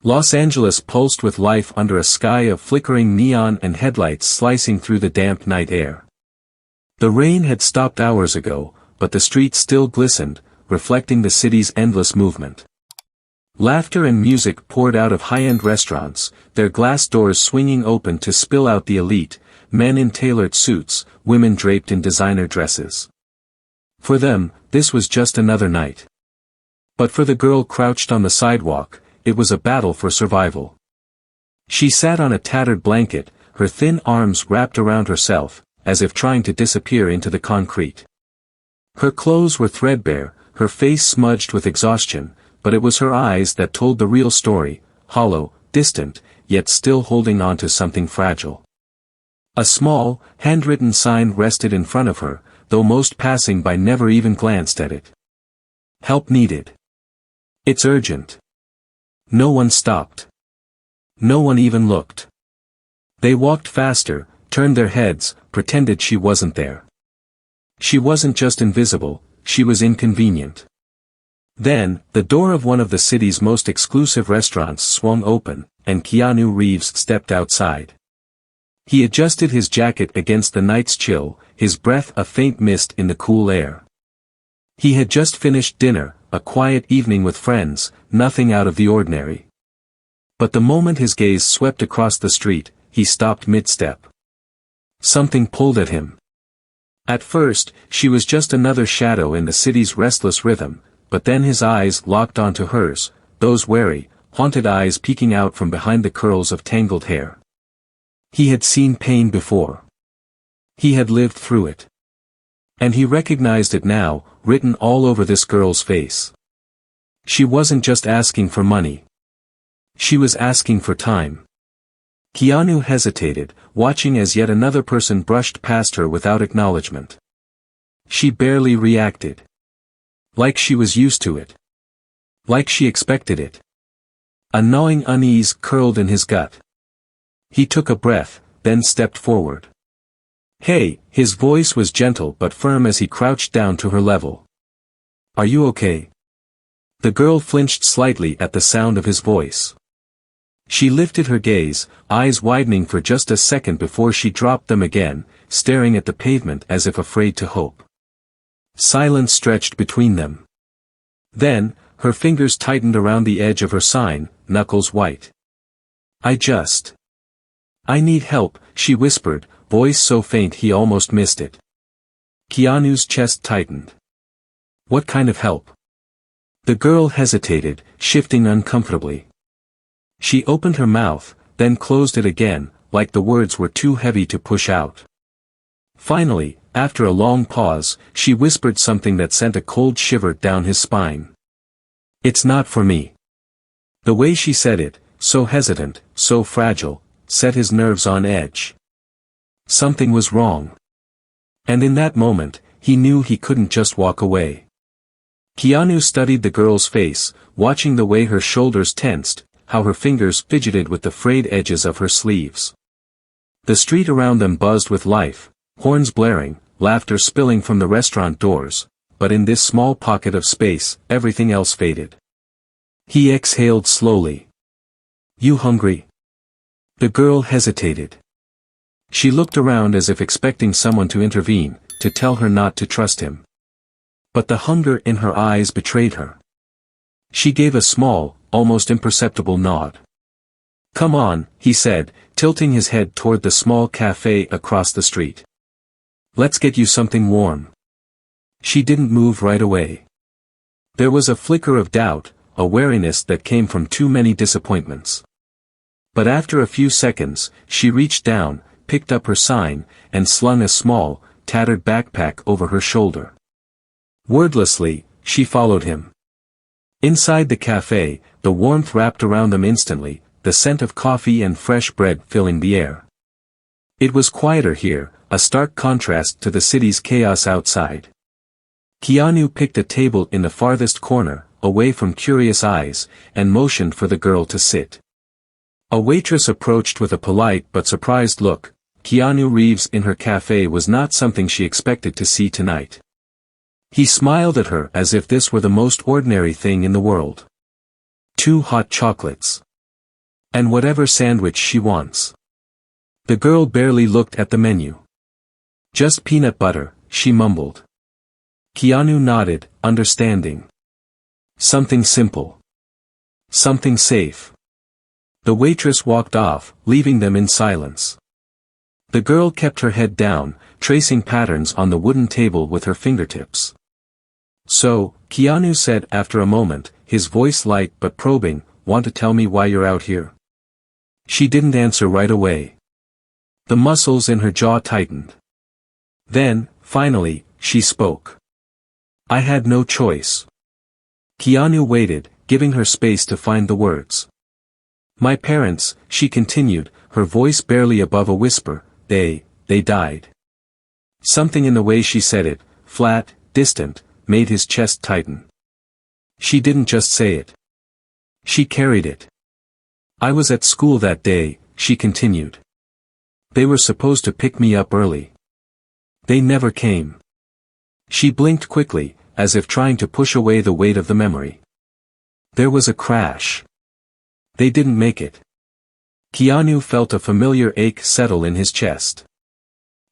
Los Angeles pulsed with life under a sky of flickering neon and headlights slicing through the damp night air. The rain had stopped hours ago, but the streets still glistened, reflecting the city's endless movement. Laughter and music poured out of high-end restaurants, their glass doors swinging open to spill out the elite, men in tailored suits, women draped in designer dresses. For them, this was just another night. But for the girl crouched on the sidewalk, it was a battle for survival. She sat on a tattered blanket, her thin arms wrapped around herself, as if trying to disappear into the concrete. Her clothes were threadbare, her face smudged with exhaustion, but it was her eyes that told the real story, hollow, distant, yet still holding on to something fragile. A small, handwritten sign rested in front of her, though most passing by never even glanced at it. Help needed. It's urgent. No one stopped. No one even looked. They walked faster, turned their heads, pretended she wasn't there. She wasn't just invisible, she was inconvenient. Then, the door of one of the city's most exclusive restaurants swung open, and Keanu Reeves stepped outside. He adjusted his jacket against the night's chill, his breath a faint mist in the cool air. He had just finished dinner, a quiet evening with friends, nothing out of the ordinary. But the moment his gaze swept across the street, he stopped mid-step. Something pulled at him. At first, she was just another shadow in the city's restless rhythm, but then his eyes locked onto hers, those wary, haunted eyes peeking out from behind the curls of tangled hair. He had seen pain before. He had lived through it. And he recognized it now, written all over this girl's face. She wasn't just asking for money. She was asking for time. Keanu hesitated, watching as yet another person brushed past her without acknowledgement. She barely reacted. Like she was used to it. Like she expected it. A gnawing unease curled in his gut. He took a breath, then stepped forward. Hey, his voice was gentle but firm as he crouched down to her level. Are you okay? The girl flinched slightly at the sound of his voice. She lifted her gaze, eyes widening for just a second before she dropped them again, staring at the pavement as if afraid to hope. Silence stretched between them. Then, her fingers tightened around the edge of her sign, knuckles white. I need help, she whispered, voice so faint he almost missed it. Keanu's chest tightened. What kind of help? The girl hesitated, shifting uncomfortably. She opened her mouth, then closed it again, like the words were too heavy to push out. Finally, after a long pause, she whispered something that sent a cold shiver down his spine. It's not for me. The way she said it, so hesitant, so fragile, set his nerves on edge. Something was wrong. And in that moment, he knew he couldn't just walk away. Keanu studied the girl's face, watching the way her shoulders tensed, how her fingers fidgeted with the frayed edges of her sleeves. The street around them buzzed with life, horns blaring, laughter spilling from the restaurant doors, but in this small pocket of space, everything else faded. He exhaled slowly. You hungry? The girl hesitated. She looked around as if expecting someone to intervene, to tell her not to trust him. But the hunger in her eyes betrayed her. She gave a small, almost imperceptible nod. Come on, he said, tilting his head toward the small cafe across the street. Let's get you something warm. She didn't move right away. There was a flicker of doubt, a wariness that came from too many disappointments. But after a few seconds, she reached down, picked up her sign, and slung a small, tattered backpack over her shoulder. Wordlessly, she followed him. Inside the cafe, the warmth wrapped around them instantly, the scent of coffee and fresh bread filling the air. It was quieter here, a stark contrast to the city's chaos outside. Keanu picked a table in the farthest corner, away from curious eyes, and motioned for the girl to sit. A waitress approached with a polite but surprised look. Keanu Reeves in her cafe was not something she expected to see tonight. He smiled at her as if this were the most ordinary thing in the world. 2 hot chocolates. And whatever sandwich she wants. The girl barely looked at the menu. Just peanut butter, she mumbled. Keanu nodded, understanding. Something simple. Something safe. The waitress walked off, leaving them in silence. The girl kept her head down, tracing patterns on the wooden table with her fingertips. So, Keanu said after a moment, his voice light but probing, want to tell me why you're out here? She didn't answer right away. The muscles in her jaw tightened. Then, finally, she spoke. I had no choice. Keanu waited, giving her space to find the words. My parents, she continued, her voice barely above a whisper, they died. Something in the way she said it, flat, distant, made his chest tighten. She didn't just say it. She carried it. I was at school that day, she continued. They were supposed to pick me up early. They never came. She blinked quickly, as if trying to push away the weight of the memory. There was a crash. They didn't make it. Keanu felt a familiar ache settle in his chest.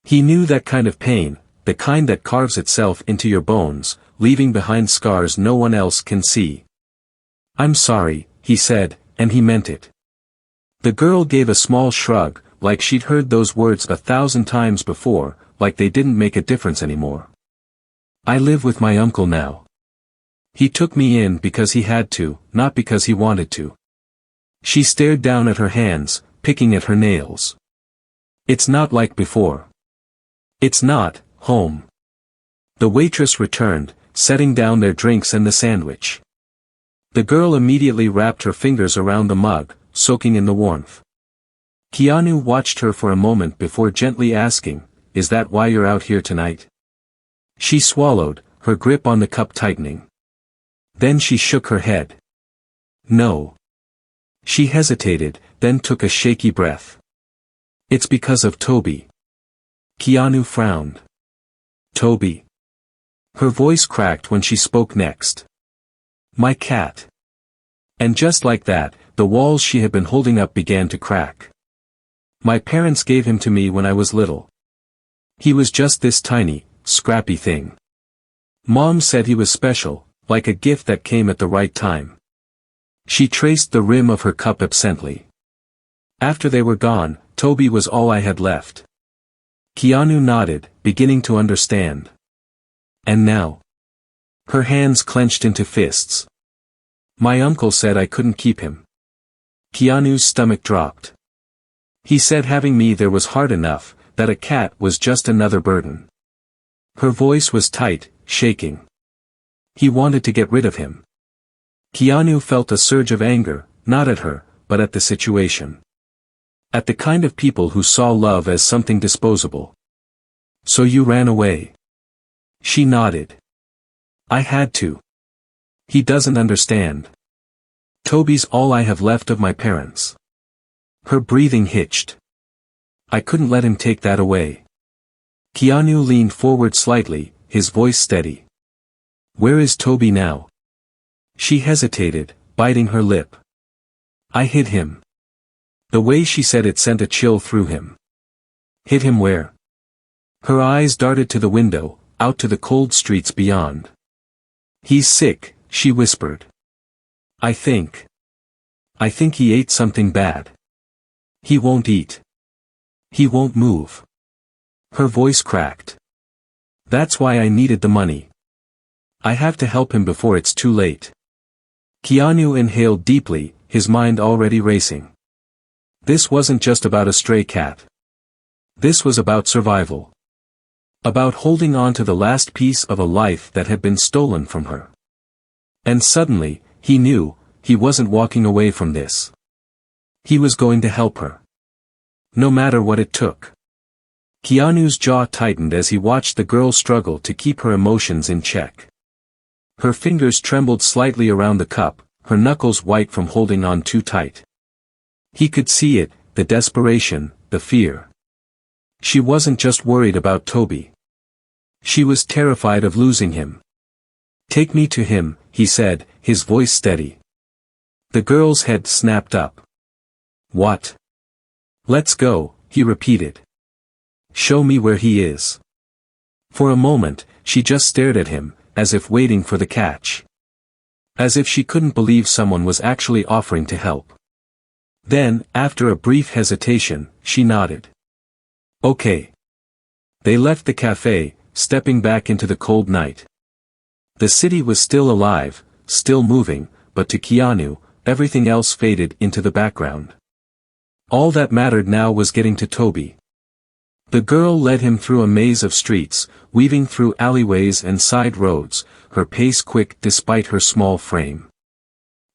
He knew that kind of pain, the kind that carves itself into your bones, leaving behind scars no one else can see. I'm sorry, he said, and he meant it. The girl gave a small shrug, like she'd heard those words 1,000 times before, like they didn't make a difference anymore. I live with my uncle now. He took me in because he had to, not because he wanted to. She stared down at her hands, picking at her nails. It's not like before. It's not, home. The waitress returned, setting down their drinks and the sandwich. The girl immediately wrapped her fingers around the mug, soaking in the warmth. Keanu watched her for a moment before gently asking, is that why you're out here tonight? She swallowed, her grip on the cup tightening. Then she shook her head. No. She hesitated, then took a shaky breath. It's because of Toby. Keanu frowned. Toby. Her voice cracked when she spoke next. My cat. And just like that, the walls she had been holding up began to crack. My parents gave him to me when I was little. He was just this tiny, scrappy thing. Mom said he was special, like a gift that came at the right time. She traced the rim of her cup absently. After they were gone, Toby was all I had left. Keanu nodded, beginning to understand. And now? Her hands clenched into fists. My uncle said I couldn't keep him. Keanu's stomach dropped. He said having me there was hard enough, that a cat was just another burden. Her voice was tight, shaking. He wanted to get rid of him. Keanu felt a surge of anger, not at her, but at the situation. At the kind of people who saw love as something disposable. So you ran away? She nodded. I had to. He doesn't understand. Toby's all I have left of my parents. Her breathing hitched. I couldn't let him take that away. Keanu leaned forward slightly, his voice steady. Where is Toby now? She hesitated, biting her lip. I hid him. The way she said it sent a chill through him. Hid him where? Her eyes darted to the window, out to the cold streets beyond. He's sick, she whispered. I think he ate something bad. He won't eat. He won't move. Her voice cracked. That's why I needed the money. I have to help him before it's too late. Keanu inhaled deeply, his mind already racing. This wasn't just about a stray cat. This was about survival. About holding on to the last piece of a life that had been stolen from her. And suddenly, he knew, he wasn't walking away from this. He was going to help her. No matter what it took. Keanu's jaw tightened as he watched the girl struggle to keep her emotions in check. Her fingers trembled slightly around the cup, her knuckles white from holding on too tight. He could see it, the desperation, the fear. She wasn't just worried about Toby. She was terrified of losing him. Take me to him, he said, his voice steady. The girl's head snapped up. What? Let's go, he repeated. Show me where he is. For a moment, she just stared at him, as if waiting for the catch. As if she couldn't believe someone was actually offering to help. Then, after a brief hesitation, she nodded. Okay. They left the cafe, stepping back into the cold night. The city was still alive, still moving, but to Keanu, everything else faded into the background. All that mattered now was getting to Toby. The girl led him through a maze of streets, weaving through alleyways and side roads, her pace quick despite her small frame.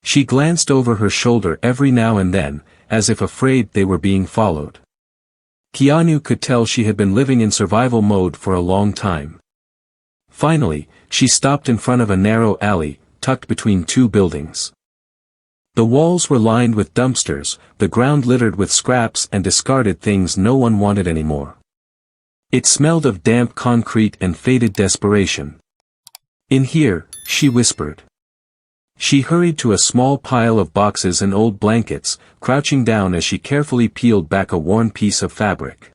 She glanced over her shoulder every now and then, as if afraid they were being followed. Keanu could tell she had been living in survival mode for a long time. Finally, she stopped in front of a narrow alley, tucked between two buildings. The walls were lined with dumpsters, the ground littered with scraps and discarded things no one wanted anymore. It smelled of damp concrete and faded desperation. In here, she whispered. She hurried to a small pile of boxes and old blankets, crouching down as she carefully peeled back a worn piece of fabric.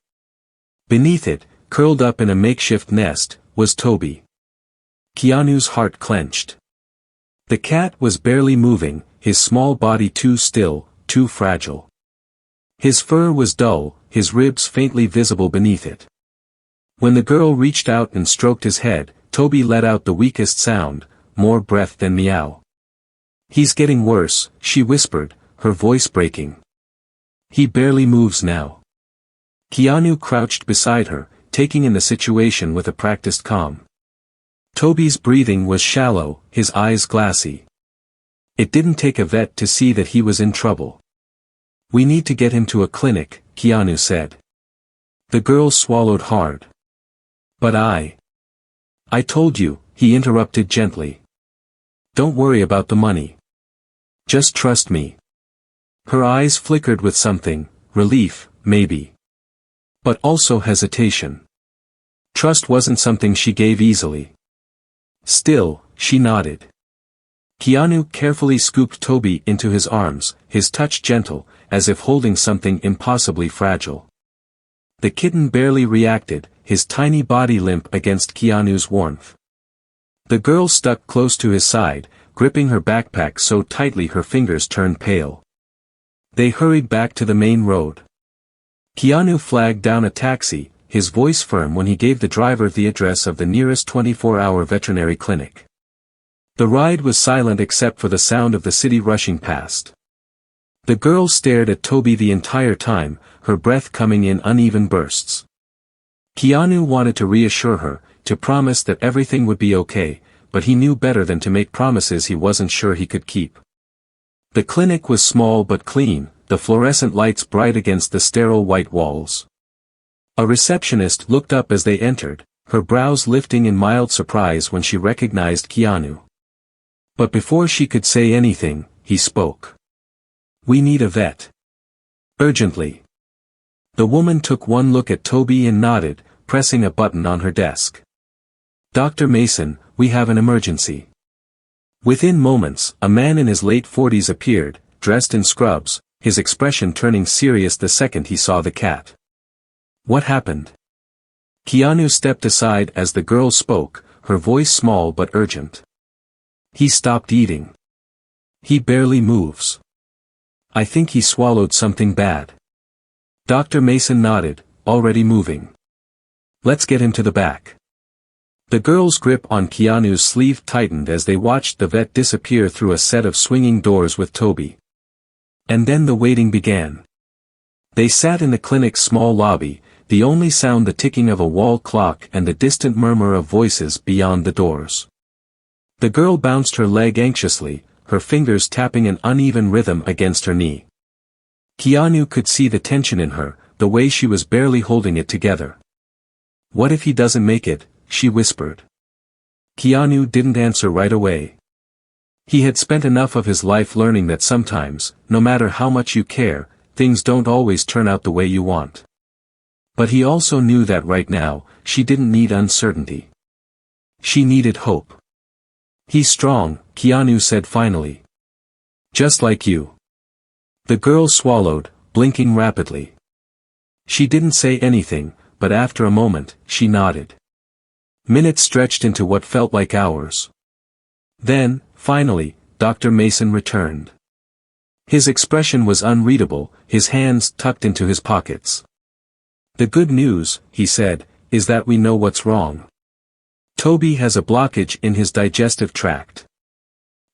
Beneath it, curled up in a makeshift nest, was Toby. Keanu's heart clenched. The cat was barely moving, his small body too still, too fragile. His fur was dull, his ribs faintly visible beneath it. When the girl reached out and stroked his head, Toby let out the weakest sound, more breath than meow. He's getting worse, she whispered, her voice breaking. He barely moves now. Keanu crouched beside her, taking in the situation with a practiced calm. Toby's breathing was shallow, his eyes glassy. It didn't take a vet to see that he was in trouble. We need to get him to a clinic, Keanu said. The girl swallowed hard. But I told you, he interrupted gently. Don't worry about the money. Just trust me. Her eyes flickered with something, relief, maybe. But also hesitation. Trust wasn't something she gave easily. Still, she nodded. Keanu carefully scooped Toby into his arms, his touch gentle, as if holding something impossibly fragile. The kitten barely reacted, his tiny body limp against Keanu's warmth. The girl stuck close to his side, gripping her backpack so tightly her fingers turned pale. They hurried back to the main road. Keanu flagged down a taxi, his voice firm when he gave the driver the address of the nearest 24-hour veterinary clinic. The ride was silent except for the sound of the city rushing past. The girl stared at Toby the entire time, her breath coming in uneven bursts. Keanu wanted to reassure her, to promise that everything would be okay, but he knew better than to make promises he wasn't sure he could keep. The clinic was small but clean, the fluorescent lights bright against the sterile white walls. A receptionist looked up as they entered, her brows lifting in mild surprise when she recognized Keanu. But before she could say anything, he spoke. We need a vet. Urgently. The woman took one look at Toby and nodded, pressing a button on her desk. Dr. Mason, we have an emergency. Within moments, a man in his late 40s appeared, dressed in scrubs, his expression turning serious the second he saw the cat. What happened? Keanu stepped aside as the girl spoke, her voice small but urgent. He stopped eating. He barely moves. I think he swallowed something bad. Dr. Mason nodded, already moving. Let's get him to the back. The girl's grip on Keanu's sleeve tightened as they watched the vet disappear through a set of swinging doors with Toby. And then the waiting began. They sat in the clinic's small lobby, the only sound the ticking of a wall clock and the distant murmur of voices beyond the doors. The girl bounced her leg anxiously, her fingers tapping an uneven rhythm against her knee. Keanu could see the tension in her, the way she was barely holding it together. What if he doesn't make it? She whispered. Keanu didn't answer right away. He had spent enough of his life learning that sometimes, no matter how much you care, things don't always turn out the way you want. But he also knew that right now, she didn't need uncertainty. She needed hope. He's strong, Keanu said finally. Just like you. The girl swallowed, blinking rapidly. She didn't say anything, but after a moment, she nodded. Minutes stretched into what felt like hours. Then, finally, Dr. Mason returned. His expression was unreadable, his hands tucked into his pockets. "The good news," he said, "is that we know what's wrong. Toby has a blockage in his digestive tract.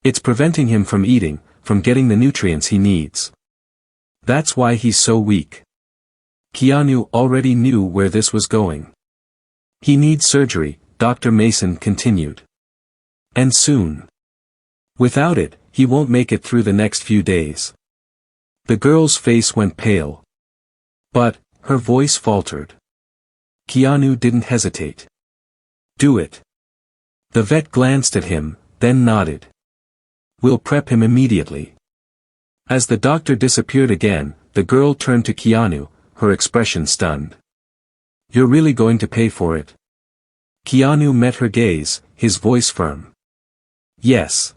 It's preventing him from eating, from getting the nutrients he needs. That's why he's so weak." Keanu already knew where this was going. "He needs surgery," Dr. Mason continued. "And soon. Without it, he won't make it through the next few days." The girl's face went pale. But, her voice faltered. Keanu didn't hesitate. "Do it." The vet glanced at him, then nodded. "We'll prep him immediately." As the doctor disappeared again, the girl turned to Keanu, her expression stunned. "You're really going to pay for it?" Keanu met her gaze, his voice firm. "Yes."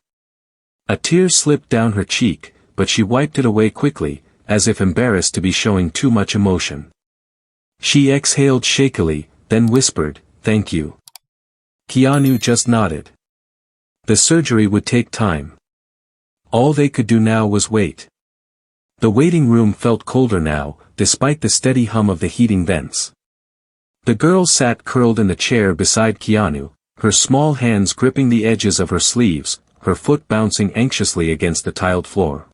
A tear slipped down her cheek, but she wiped it away quickly, as if embarrassed to be showing too much emotion. She exhaled shakily, then whispered, "Thank you." Keanu just nodded. The surgery would take time. All they could do now was wait. The waiting room felt colder now, despite the steady hum of the heating vents. The girl sat curled in the chair beside Keanu, her small hands gripping the edges of her sleeves, her foot bouncing anxiously against the tiled floor.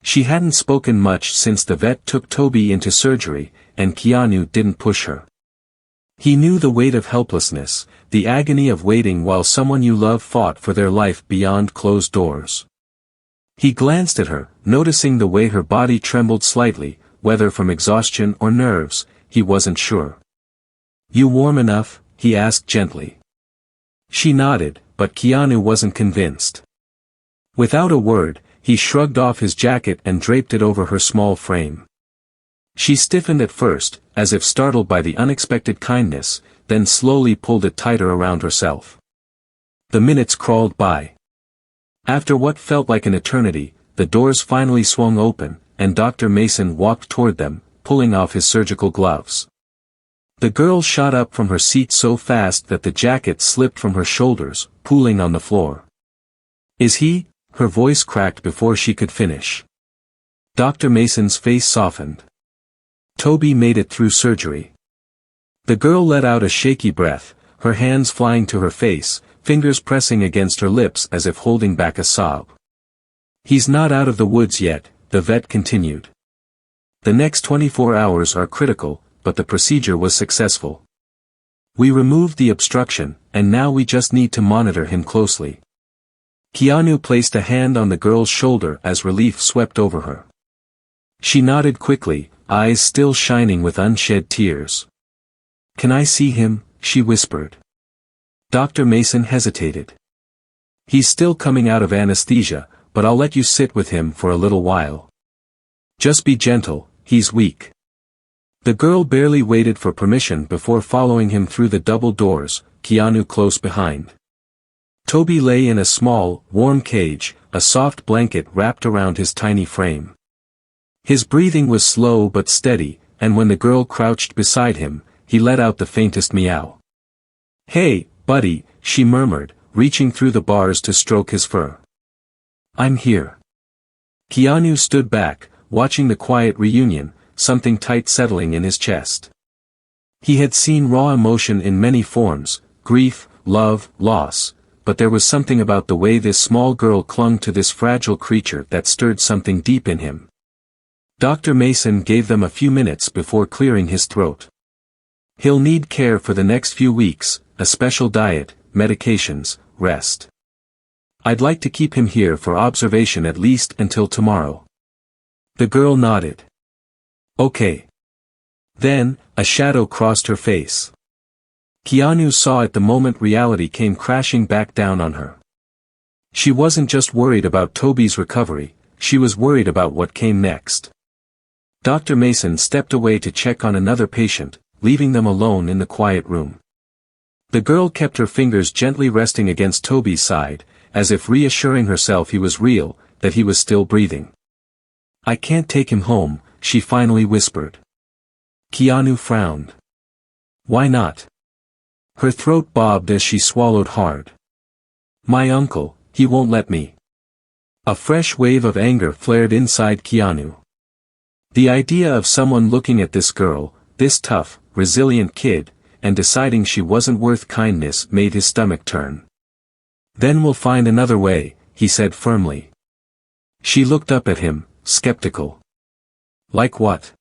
She hadn't spoken much since the vet took Toby into surgery, and Keanu didn't push her. He knew the weight of helplessness, the agony of waiting while someone you love fought for their life beyond closed doors. He glanced at her, noticing the way her body trembled slightly, whether from exhaustion or nerves, he wasn't sure. "You warm enough?" he asked gently. She nodded, but Keanu wasn't convinced. Without a word, he shrugged off his jacket and draped it over her small frame. She stiffened at first, as if startled by the unexpected kindness, then slowly pulled it tighter around herself. The minutes crawled by. After what felt like an eternity, the doors finally swung open, and Dr. Mason walked toward them, pulling off his surgical gloves. The girl shot up from her seat so fast that the jacket slipped from her shoulders, pooling on the floor. "Is he?" Her voice cracked before she could finish. Dr. Mason's face softened. "Toby made it through surgery." The girl let out a shaky breath, her hands flying to her face, fingers pressing against her lips as if holding back a sob. "He's not out of the woods yet," the vet continued. "The next 24 hours are critical, but the procedure was successful. We removed the obstruction, and now we just need to monitor him closely." Keanu placed a hand on the girl's shoulder as relief swept over her. She nodded quickly, eyes still shining with unshed tears. "Can I see him?" she whispered. Dr. Mason hesitated. "He's still coming out of anesthesia, but I'll let you sit with him for a little while. Just be gentle, he's weak." The girl barely waited for permission before following him through the double doors, Keanu close behind. Toby lay in a small, warm cage, a soft blanket wrapped around his tiny frame. His breathing was slow but steady, and when the girl crouched beside him, he let out the faintest meow. "Hey, buddy," she murmured, reaching through the bars to stroke his fur. "I'm here." Keanu stood back, watching the quiet reunion, something tight settling in his chest. He had seen raw emotion in many forms, grief, love, loss, but there was something about the way this small girl clung to this fragile creature that stirred something deep in him. Dr. Mason gave them a few minutes before clearing his throat. "He'll need care for the next few weeks, a special diet, medications, rest. I'd like to keep him here for observation at least until tomorrow." The girl nodded. "Okay." Then, a shadow crossed her face. Keanu saw at the moment reality came crashing back down on her. She wasn't just worried about Toby's recovery, she was worried about what came next. Dr. Mason stepped away to check on another patient, leaving them alone in the quiet room. The girl kept her fingers gently resting against Toby's side, as if reassuring herself he was real, that he was still breathing. "I can't take him home," she finally whispered. Keanu frowned. Why not? Her throat bobbed as she swallowed hard. My uncle, he won't let me. A fresh wave of anger flared inside Keanu. The idea of someone looking at this girl, this tough, resilient kid, and deciding she wasn't worth kindness made his stomach turn. Then we'll find another way, he said firmly. She looked up at him, skeptical. Like what?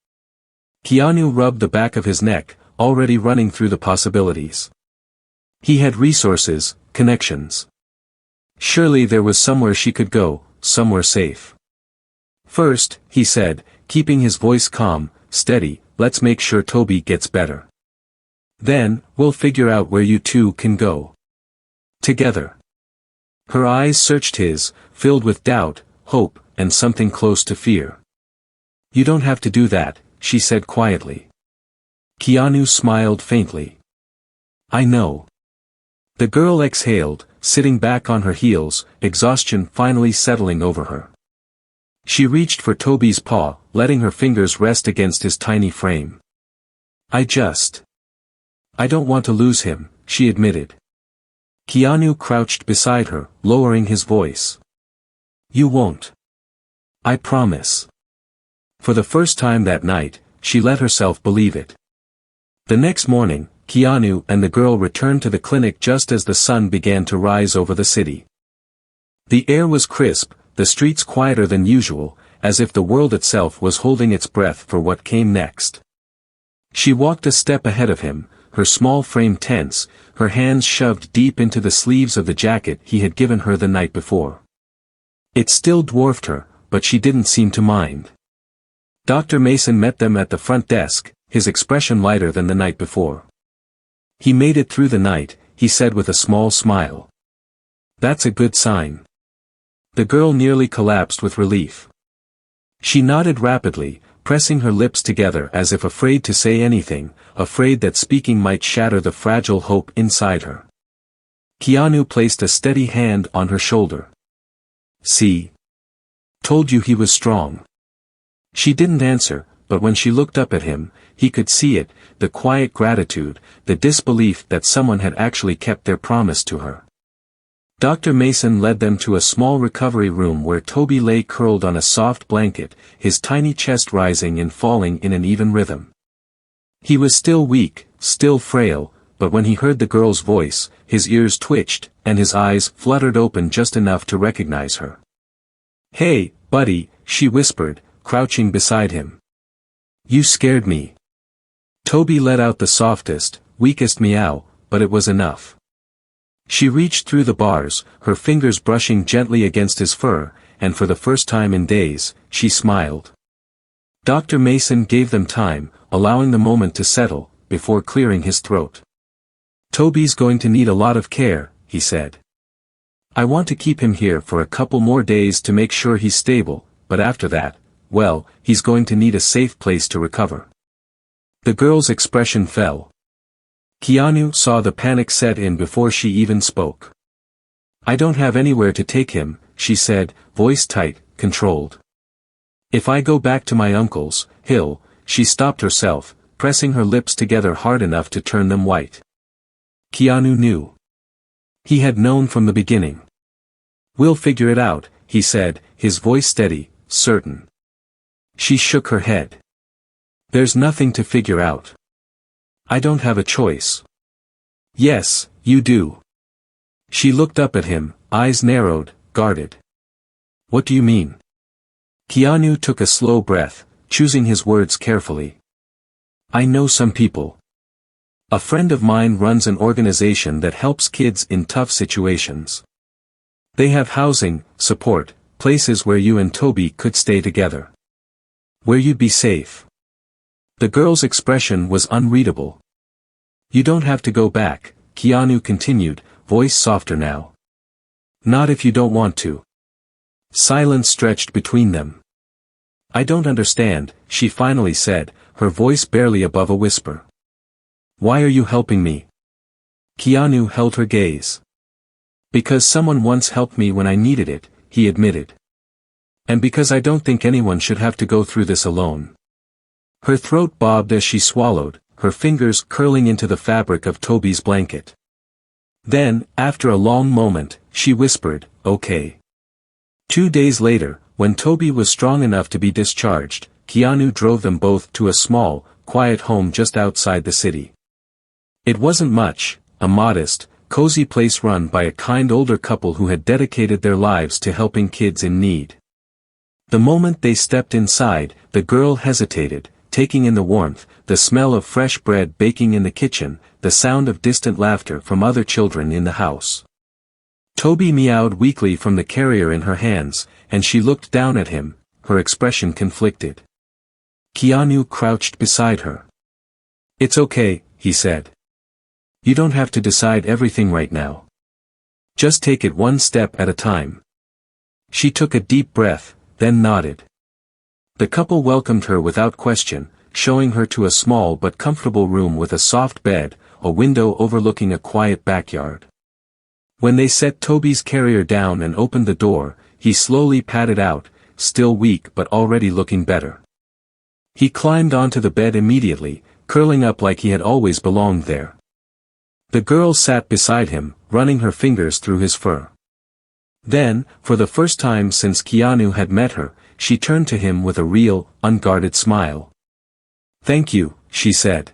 Keanu rubbed the back of his neck, already running through the possibilities. He had resources, connections. Surely there was somewhere she could go, somewhere safe. First, he said, keeping his voice calm, steady, let's make sure Toby gets better. Then, we'll figure out where you two can go. Together. Her eyes searched his, filled with doubt, hope, and something close to fear. You don't have to do that, she said quietly. Keanu smiled faintly. I know. The girl exhaled, sitting back on her heels, exhaustion finally settling over her. She reached for Toby's paw, letting her fingers rest against his tiny frame. I don't want to lose him, she admitted. Keanu crouched beside her, lowering his voice. You won't. I promise. For the first time that night, she let herself believe it. The next morning, Keanu and the girl returned to the clinic just as the sun began to rise over the city. The air was crisp, the streets quieter than usual, as if the world itself was holding its breath for what came next. She walked a step ahead of him, her small frame tense, her hands shoved deep into the sleeves of the jacket he had given her the night before. It still dwarfed her, but she didn't seem to mind. Dr. Mason met them at the front desk, his expression lighter than the night before. He made it through the night, he said with a small smile. That's a good sign. The girl nearly collapsed with relief. She nodded rapidly, pressing her lips together as if afraid to say anything, afraid that speaking might shatter the fragile hope inside her. Keanu placed a steady hand on her shoulder. See? Told you he was strong. She didn't answer, but when she looked up at him, he could see it, the quiet gratitude, the disbelief that someone had actually kept their promise to her. Dr. Mason led them to a small recovery room where Toby lay curled on a soft blanket, his tiny chest rising and falling in an even rhythm. He was still weak, still frail, but when he heard the girl's voice, his ears twitched, and his eyes fluttered open just enough to recognize her. Hey, buddy, she whispered, crouching beside him. You scared me. Toby let out the softest, weakest meow, but it was enough. She reached through the bars, her fingers brushing gently against his fur, and for the first time in days, she smiled. Dr. Mason gave them time, allowing the moment to settle, before clearing his throat. Toby's going to need a lot of care, he said. I want to keep him here for a couple more days to make sure he's stable, but after that, well, he's going to need a safe place to recover. The girl's expression fell. Keanu saw the panic set in before she even spoke. I don't have anywhere to take him, she said, voice tight, controlled. If I go back to my uncle's, she stopped herself, pressing her lips together hard enough to turn them white. Keanu knew. He had known from the beginning. We'll figure it out, he said, his voice steady, certain. She shook her head. There's nothing to figure out. I don't have a choice. Yes, you do. She looked up at him, eyes narrowed, guarded. What do you mean? Keanu took a slow breath, choosing his words carefully. I know some people. A friend of mine runs an organization that helps kids in tough situations. They have housing, support, places where you and Toby could stay together. Where you'd be safe. The girl's expression was unreadable. You don't have to go back, Keanu continued, voice softer now. Not if you don't want to. Silence stretched between them. I don't understand, she finally said, her voice barely above a whisper. Why are you helping me? Keanu held her gaze. Because someone once helped me when I needed it, he admitted. And because I don't think anyone should have to go through this alone. Her throat bobbed as she swallowed, her fingers curling into the fabric of Toby's blanket. Then, after a long moment, she whispered, "Okay." 2 days later, when Toby was strong enough to be discharged, Keanu drove them both to a small, quiet home just outside the city. It wasn't much, a modest, cozy place run by a kind older couple who had dedicated their lives to helping kids in need. The moment they stepped inside, the girl hesitated, taking in the warmth, the smell of fresh bread baking in the kitchen, the sound of distant laughter from other children in the house. Toby meowed weakly from the carrier in her hands, and she looked down at him, her expression conflicted. Keanu crouched beside her. "It's okay," he said. "You don't have to decide everything right now. Just take it one step at a time." She took a deep breath, then nodded. The couple welcomed her without question, showing her to a small but comfortable room with a soft bed, a window overlooking a quiet backyard. When they set Toby's carrier down and opened the door, he slowly padded out, still weak but already looking better. He climbed onto the bed immediately, curling up like he had always belonged there. The girl sat beside him, running her fingers through his fur. Then, for the first time since Keanu had met her, she turned to him with a real, unguarded smile. "Thank you," she said.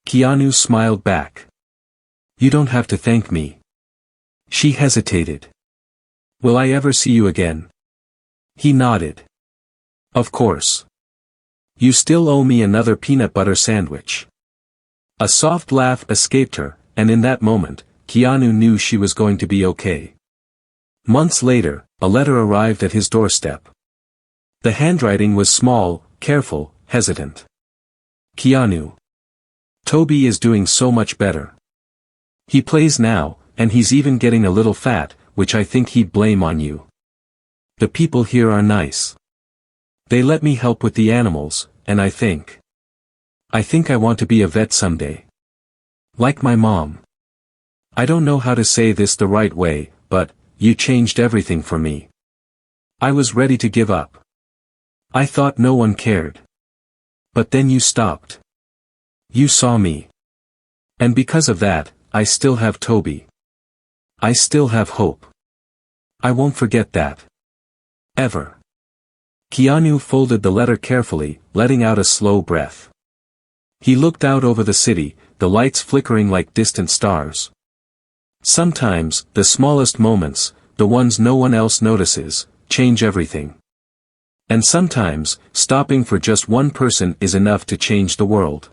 Keanu smiled back. "You don't have to thank me." She hesitated. "Will I ever see you again?" He nodded. "Of course. You still owe me another peanut butter sandwich." A soft laugh escaped her, and in that moment, Keanu knew she was going to be okay. Months later, a letter arrived at his doorstep. The handwriting was small, careful, hesitant. "Keanu. Toby is doing so much better. He plays now, and he's even getting a little fat, which I think he'd blame on you. The people here are nice. They let me help with the animals, and I think I want to be a vet someday. Like my mom. I don't know how to say this the right way, but you changed everything for me. I was ready to give up. I thought no one cared. But then you stopped. You saw me. And because of that, I still have Toby. I still have hope. I won't forget that. Ever." Keanu folded the letter carefully, letting out a slow breath. He looked out over the city, the lights flickering like distant stars. Sometimes, the smallest moments, the ones no one else notices, change everything. And sometimes, stopping for just one person is enough to change the world.